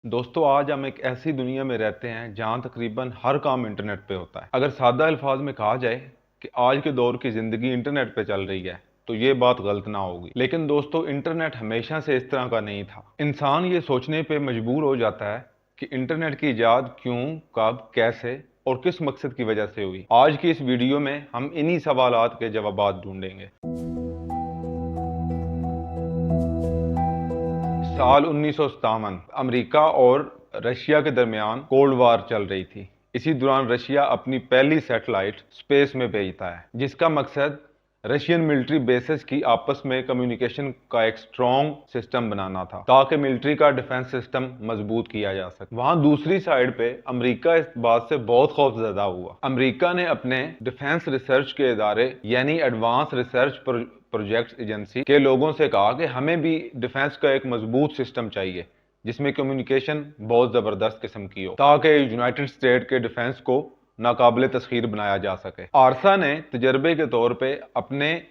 दोस्तों आज हम एक ऐसी दुनिया में रहते हैं जहां तकरीबन हर काम इंटरनेट पे होता है। अगर सादा अल्फाज में कहा जाए कि आज के दौर की ज़िंदगी इंटरनेट पे चल रही है तो ये बात गलत ना होगी। लेकिन दोस्तों इंटरनेट हमेशा से इस तरह का नहीं था। इंसान ये सोचने पे मजबूर हो जाता है कि इंटरनेट की इजाद क्यों, कब, कैसे और किस मकसद की वजह से हुई। आज की इस वीडियो में हम इन्हीं सवालात के जवाब ढूंढेंगे। साल 1957 अमेरिका और रशिया के दरमियान कोल्ड वार चल रही थी। इसी दौरान रशिया अपनी पहली सैटेलाइट स्पेस में भेजता है, जिसका मकसद रशियन मिलिट्री बेसेस की आपस में कम्युनिकेशन का एक स्ट्रॉन्ग सिस्टम बनाना था, ताकि मिलिट्री का डिफेंस सिस्टम मजबूत किया जा सके। वहां दूसरी साइड पे अमेरिका इस बात से बहुत खौफजदा हुआ। अमेरिका ने अपने डिफेंस रिसर्च के इदारे यानी एडवांस रिसर्च प्रोजेक्ट एजेंसी के लोगों से कहा कि हमें भी डिफेंस का एक मजबूत सिस्टम चाहिए जिसमें कम्युनिकेशन बहुत जबरदस्त किस्म की हो, ताकि यूनाइटेड स्टेट के डिफेंस को नाकाबिले तस्खीर बनाया जा सके। आरसा ने तजर्बे के तौर पे अपने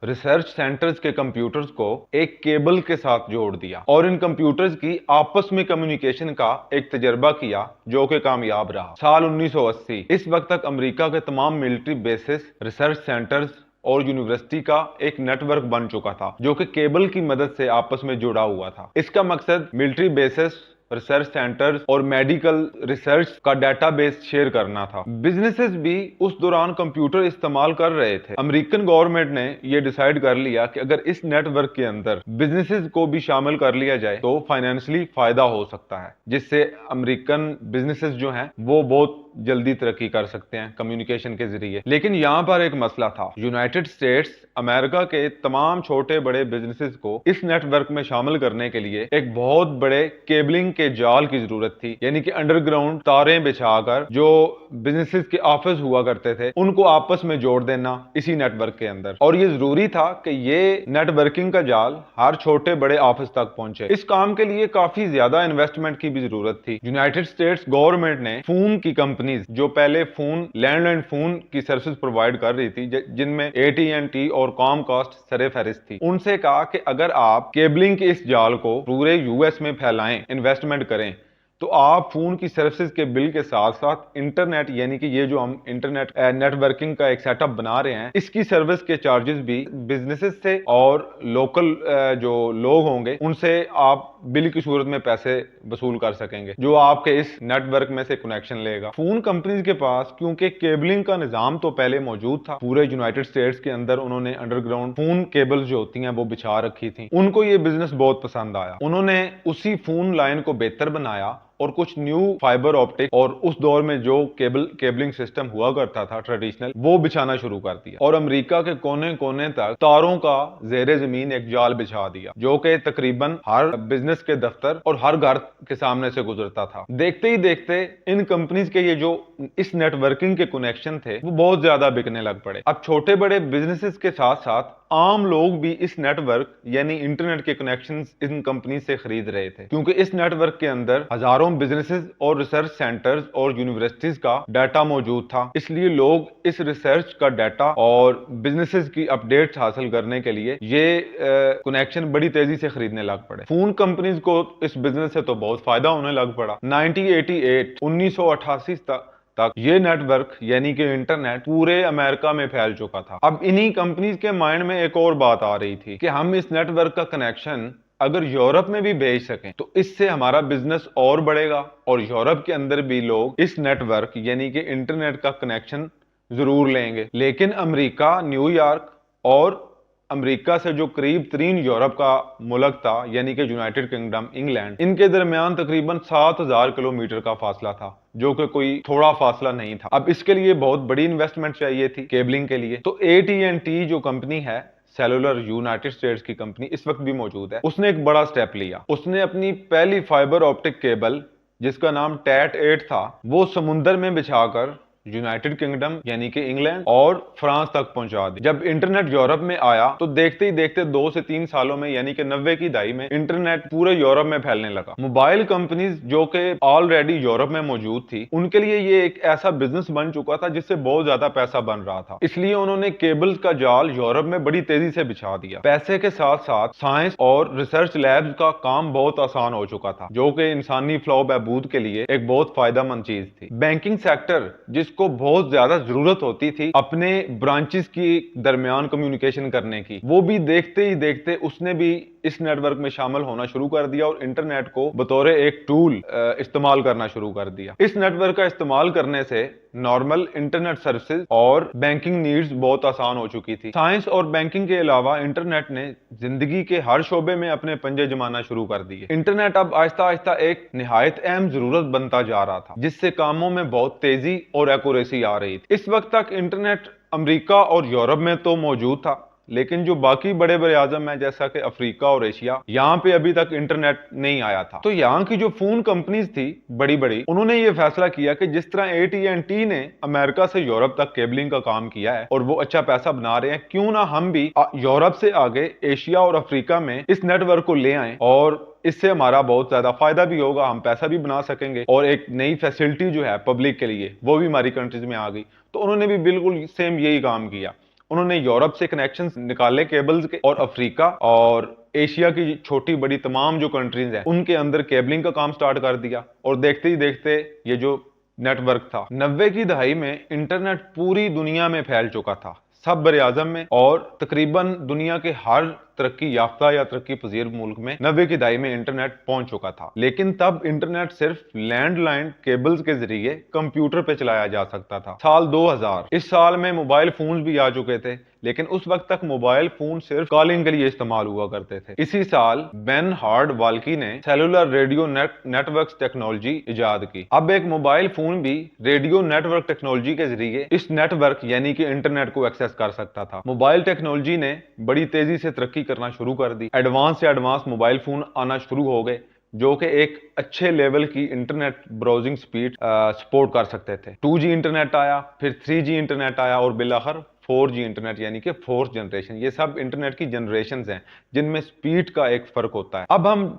रिसर्च सेंटर्स के कंप्यूटर्स को एक केबल के साथ जोड़ दिया और इन कंप्यूटर्स की आपस में कम्युनिकेशन का एक तजर्बा किया जो कि कामयाब रहा। साल 1980 इस वक्त तक अमेरिका के तमाम मिलिट्री बेसिस, रिसर्च सेंटर्स और यूनिवर्सिटी का एक नेटवर्क बन चुका था जो कि केबल की मदद से आपस में जुड़ा हुआ था। इसका मकसद मिलिट्री बेसिस, रिसर्च सेंटर्स और मेडिकल रिसर्च का डेटाबेस शेयर करना था। बिजनेसेस भी उस दौरान कंप्यूटर इस्तेमाल कर रहे थे। अमेरिकन गवर्नमेंट ने यह डिसाइड कर लिया कि अगर इस नेटवर्क के अंदर बिजनेसेस को भी शामिल कर लिया जाए तो फाइनेंशियली फायदा हो सकता है, जिससे अमेरिकन बिजनेसेस जो हैं वो बहुत जल्दी तरक्की कर सकते हैं कम्युनिकेशन के जरिए। लेकिन यहां पर एक मसला था। यूनाइटेड स्टेट्स अमेरिका के तमाम छोटे बड़े बिजनेसेस को इस नेटवर्क में शामिल करने के लिए एक बहुत बड़े केबलिंग के जाल की जरूरत थी, यानी कि अंडरग्राउंड तारें बिछाकर जो बिजनेसेस के ऑफिस हुआ करते थे उनको आपस में जोड़ देना इसी नेटवर्क के अंदर। और ये जरूरी था कि ये नेटवर्किंग का जाल हर छोटे बड़े ऑफिस तक पहुंचे। इस काम के लिए काफी ज्यादा इन्वेस्टमेंट की भी जरूरत थी। यूनाइटेड स्टेट्स गवर्नमेंट ने फोन की कंपनीज जो पहले फोन लैंडलाइन फोन की सर्विस प्रोवाइड कर रही थी, जिनमें AT&T और कॉमकास्ट सरेफहरिस्त थी, उनसे कहा कि अगर आप केबलिंग के इस जाल को पूरे US में फैलाएं, इन्वेस्टमेंट करें, तो आप फोन की सर्विसेज के बिल के साथ साथ इंटरनेट यानी कि ये जो हम इंटरनेट नेटवर्किंग का एक सेटअप बना रहे हैं, इसकी सर्विस के चार्जेस भी बिजनेसेस से और लोकल जो लोग होंगे उनसे आप बिल की सूरत में पैसे वसूल कर सकेंगे जो आपके इस नेटवर्क में से कनेक्शन लेगा। फोन कंपनीज के पास क्योंकि केबलिंग का निजाम तो पहले मौजूद था, पूरे यूनाइटेड स्टेट्स के अंदर उन्होंने अंडरग्राउंड फोन केबल्स जो होती हैं वो बिछा रखी थी। उनको ये बिजनेस बहुत पसंद आया। उन्होंने उसी फोन लाइन को बेहतर बनाया और कुछ न्यू फाइबर ऑप्टिक और उस दौर में जो केबलिंग सिस्टम हुआ करता था ट्रेडिशनल, वो बिछाना शुरू कर दिया और अमेरिका के कोने कोने तक तारों का जेरे जमीन एक जाल बिछा दिया जो कि तकरीबन हर बिजनेस के दफ्तर और हर घर के सामने से गुजरता था। देखते ही देखते इन कंपनीज के ये जो इस नेटवर्किंग के कनेक्शन थे वो बहुत ज्यादा बिकने लग पड़े। अब छोटे बड़े बिजनेसेस के साथ साथ आम लोग भी इस नेटवर्क यानी इंटरनेट के कनेक्शंस इन कंपनी से खरीद रहे थे, क्योंकि इस नेटवर्क के अंदर हजारों बिजनेसेस और रिसर्च सेंटर्स और यूनिवर्सिटीज का डाटा मौजूद था। इसलिए लोग इस रिसर्च का डाटा और बिजनेसेस की अपडेट्स हासिल करने के लिए ये कनेक्शन बड़ी तेजी से खरीदने लग पड़े। फोन कंपनीज को इस बिजनेस से तो बहुत फायदा होने लग पड़ा। 1988 तक ये नेटवर्क यानी कि इंटरनेट पूरे अमेरिका में फैल चुका था। अब इन्हीं कंपनीज के माइंड में एक और बात आ रही थी कि हम इस नेटवर्क का कनेक्शन अगर यूरोप में भी भेज सकें तो इससे हमारा बिजनेस और बढ़ेगा और यूरोप के अंदर भी लोग इस नेटवर्क यानी कि इंटरनेट का कनेक्शन जरूर लेंगे। लेकिन अमेरिका, न्यूयॉर्क और अमेरिका से जो करीब तरीन यूरोप का मुल्क था यानी कि यूनाइटेड किंगडम, इंग्लैंड, इनके दरमियान तकरीबन 7000 किलोमीटर का फासला था जो कि कोई थोड़ा फासला नहीं था। अब इसके लिए बहुत बड़ी इन्वेस्टमेंट चाहिए थी केबलिंग के लिए। तो AT&T जो कंपनी है, सेलुलर यूनाइटेड स्टेट्स की कंपनी, इस वक्त भी मौजूद है, उसने एक बड़ा स्टेप लिया। उसने अपनी पहली फाइबर ऑप्टिक केबल जिसका नाम TAT-8 था वो समुंदर में बिछाकर यूनाइटेड किंगडम यानी कि इंग्लैंड और फ्रांस तक पहुंचा दी। जब इंटरनेट यूरोप में आया तो देखते ही देखते 2 से 3 सालों में यानी कि 90 की दहाई में इंटरनेट पूरे यूरोप में फैलने लगा। मोबाइल कंपनीज जो कि ऑलरेडी यूरोप में मौजूद थी, उनके लिए ये एक ऐसा बिजनेस बन चुका था जिससे बहुत ज्यादा पैसा बन रहा था, इसलिए उन्होंने केबल्स का जाल यूरोप में बड़ी तेजी से बिछा दिया। पैसे के साथ साथ साइंस और रिसर्च लैब्स का काम बहुत आसान हो चुका था, जो कि इंसानी फलाह बहबूद के लिए एक बहुत फायदेमंद चीज थी। बैंकिंग सेक्टर जिसको बहुत ज्यादा जरूरत होती थी अपने ब्रांचेस की दरमियान कम्युनिकेशन करने की, वो भी देखते ही देखते उसने भी इस नेटवर्क में शामिल होना शुरू कर दिया और इंटरनेट को बतौर एक टूल इस्तेमाल करना शुरू कर दिया। इस नेटवर्क का इस्तेमाल करने से नॉर्मल इंटरनेट सर्विसेज और बैंकिंग नीड्स बहुत आसान हो चुकी थी। साइंस और बैंकिंग के अलावा इंटरनेट ने जिंदगी के हर शोबे में अपने पंजे जमाना शुरू कर दिए। इंटरनेट अब आहिस्ता आहिस्ता एक निहायत अहम जरूरत बनता जा रहा था, जिससे कामों में बहुत तेजी और एक्यूरेसी आ रही थी। इस वक्त तक इंटरनेट अमेरिका और यूरोप में तो मौजूद था, लेकिन जो बाकी बड़े बड़े आजम है जैसा कि अफ्रीका और एशिया, यहाँ पे अभी तक इंटरनेट नहीं आया था। तो यहाँ की जो फोन कंपनीज थी बड़ी बड़ी, उन्होंने ये फैसला किया कि जिस तरह AT&T ने अमेरिका से यूरोप तक केबलिंग का काम किया है और वो अच्छा पैसा बना रहे हैं, क्यों ना हम भी यूरोप से आगे एशिया और अफ्रीका में इस नेटवर्क को ले आएं, और इससे हमारा बहुत ज्यादा फायदा भी होगा, हम पैसा भी बना सकेंगे और एक नई फैसिलिटी जो है पब्लिक के लिए वो भी हमारी कंट्रीज में आ गई। तो उन्होंने भी बिल्कुल सेम यही काम किया। उन्होंने यूरोप से कनेक्शंस निकाले केबल्स के, और अफ्रीका और एशिया की छोटी बड़ी तमाम जो कंट्रीज हैं उनके अंदर केबलिंग का काम स्टार्ट कर दिया। और देखते ही देखते ये जो नेटवर्क था, 90 की दहाई में इंटरनेट पूरी दुनिया में फैल चुका था, सब बड़े आजम में, और तकरीबन दुनिया के हर तरक्की याफ्ता या तरक्की पजीर मुल्क में 90 की दहाई में इंटरनेट पहुंच चुका था। लेकिन तब इंटरनेट सिर्फ लैंडलाइन केबल्स के जरिए कंप्यूटर पे चलाया जा सकता था। साल 2000, इस साल में मोबाइल फोन भी आ चुके थे, लेकिन उस वक्त तक मोबाइल फोन सिर्फ कॉलिंग के लिए इस्तेमाल हुआ करते थे। इसी साल बेन हार्ड वाल्की ने सेलुलर रेडियो नेटवर्क टेक्नोलॉजी इजाद की। अब एक मोबाइल फोन भी रेडियो नेटवर्क टेक्नोलॉजी के जरिए इस नेटवर्क यानी कि इंटरनेट को एक्सेस कर सकता था। मोबाइल टेक्नोलॉजी ने बड़ी तेजी से तरक्की करना शुरू कर दी। एडवांस से एडवांस मोबाइल फोन आना शुरू हो गए, जो कि एक अच्छे लेवल की इंटरनेट ब्राउजिंग स्पीड सपोर्ट कर सकते थे। 2G इंटरनेट आया, फिर 3G इंटरनेट आया और बिलाखिर 4G इंटरनेट यानी कि फोर्थ जनरेशन। ये सब इंटरनेट की जनरेशंस हैं जिनमें स्पीड का एक फर्क होता है। अब हम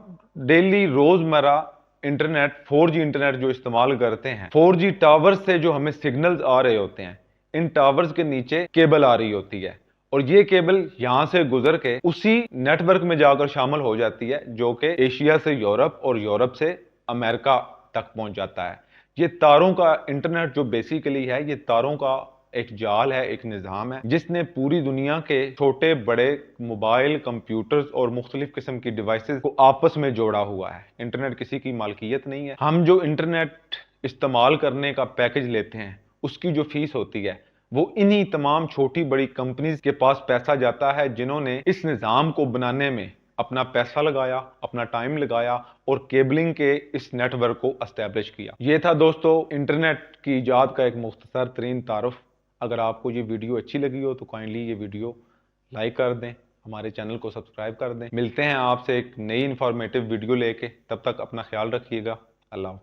डेली रोजमर्रा इंटरनेट 4G इंटरनेट जो इस्तेमाल करते हैं, 4G टावर्स से जो हमें सिग्नल्स आ रहे होते हैं, इन टावर्स के नीचे केबल आ रही होती है और ये केबल यहां से गुजर के उसी नेटवर्क में जाकर शामिल हो जाती है जो कि एशिया से यूरोप और यूरोप से अमेरिका तक पहुंच जाता है। ये तारों का इंटरनेट जो बेसिकली है, ये तारों का एक जाल है, एक निजाम है, जिसने पूरी दुनिया के छोटे बड़े मोबाइल, कंप्यूटर्स और मुख्तलिफ किस्म की डिवाइसेस को आपस में जोड़ा हुआ है। इंटरनेट किसी की मालकियत नहीं है। हम जो इंटरनेट इस्तेमाल करने का पैकेज लेते हैं, उसकी जो फीस होती है वो इन्हीं तमाम छोटी बड़ी कंपनीज के पास पैसा जाता है, जिन्होंने इस निज़ाम को बनाने में अपना पैसा लगाया, अपना टाइम लगाया और केबलिंग के इस नेटवर्क को एस्टेब्लिश किया। ये था दोस्तों इंटरनेट की इजाद का एक मुख्तसर तरीन तारुफ। अगर आपको ये वीडियो अच्छी लगी हो तो काइंडली ये वीडियो लाइक कर दें, हमारे चैनल को सब्सक्राइब कर दें। मिलते हैं आपसे एक नई इंफॉर्मेटिव वीडियो लेके, तब तक अपना ख्याल रखिएगा। अल्लाह हाफ़िज़।